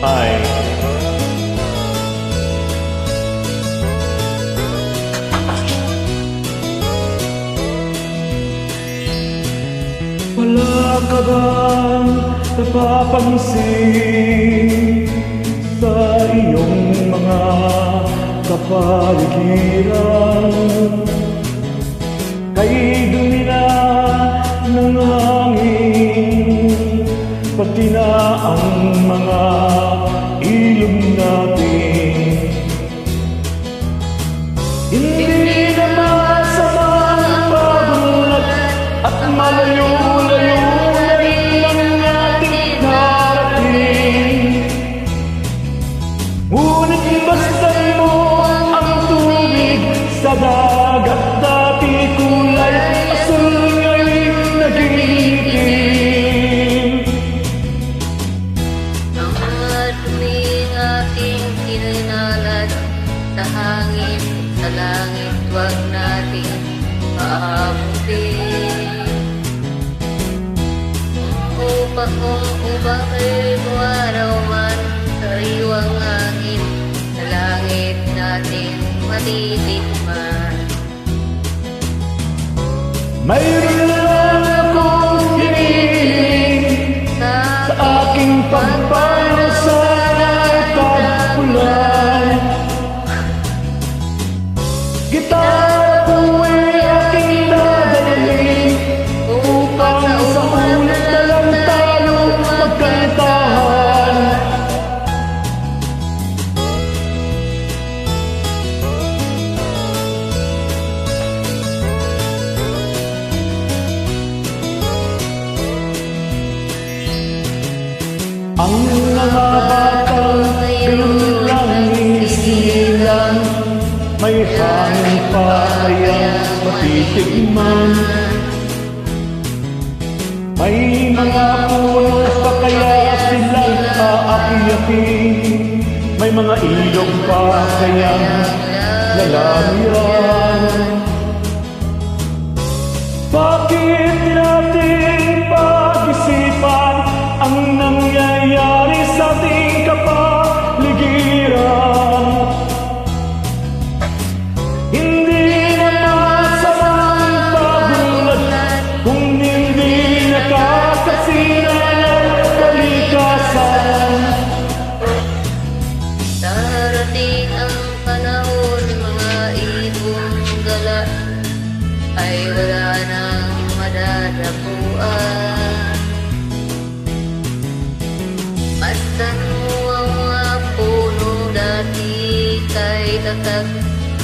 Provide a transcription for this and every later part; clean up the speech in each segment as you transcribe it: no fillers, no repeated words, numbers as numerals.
Ay, wala ka bang napapansin sa iyong mga kapaligiran? Kay dumi na ng hangin, pati na ang mga ilog natin. Hindi na masama ang pagulat at malayo-layo na rin ang ating narating. Ngunit basta mo ang tubig sa dagat, dati kulay asul ngayon naging itim. Ang mga duming ating kinalad sa hangin, sa langit, huwag natin paabutin. Bakit mo araw man sariwang hangin, sa langit natin matitikman. Mayroon lang akong hinihiling sa aking pagpano, sana'y tagpulan. Gitara ko ay aking dadalhin upang sa ulat na lang tayo magkantahan. Ang mga batang ganun lang isilang, may hangin pa kayang matitigman. May mga puno pa kaya silang aakyapin, may mga ilog pa kayang lalamiran. Bakit natin pag-isipan ang nangyayari sa ating kapaligiran? Hindi na masama ang pagulat kung hindi nakakasira ng kalikasan. Darating ang panahon, mga ibong gala ay wala nang madadapuan. Masdan mo ang mga puno dati kay tatag,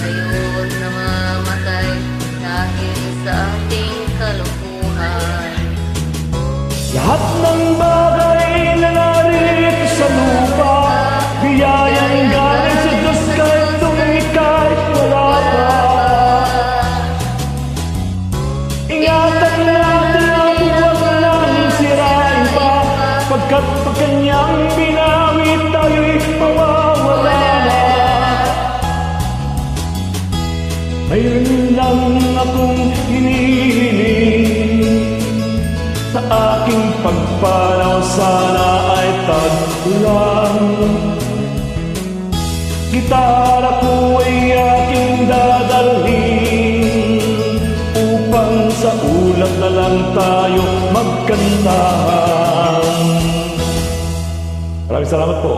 ngayon namamatay dahil sa ating kalukuhan. Lahat ng bagay na narito sa lupa, biyayang galing sa Diyos kahit tumikay wala pa. Ingatan natin ang huwag namin sirain pa, pagkat pag kanyang binawi tayo'y mawawala na. Mayroon lang akong hinihiling sa aking pagpanaw, sana ay tagpulan. Gitara ko ay aking dadalhin upang sa ulat na lang tayo magkantahan. Maraming salamat po.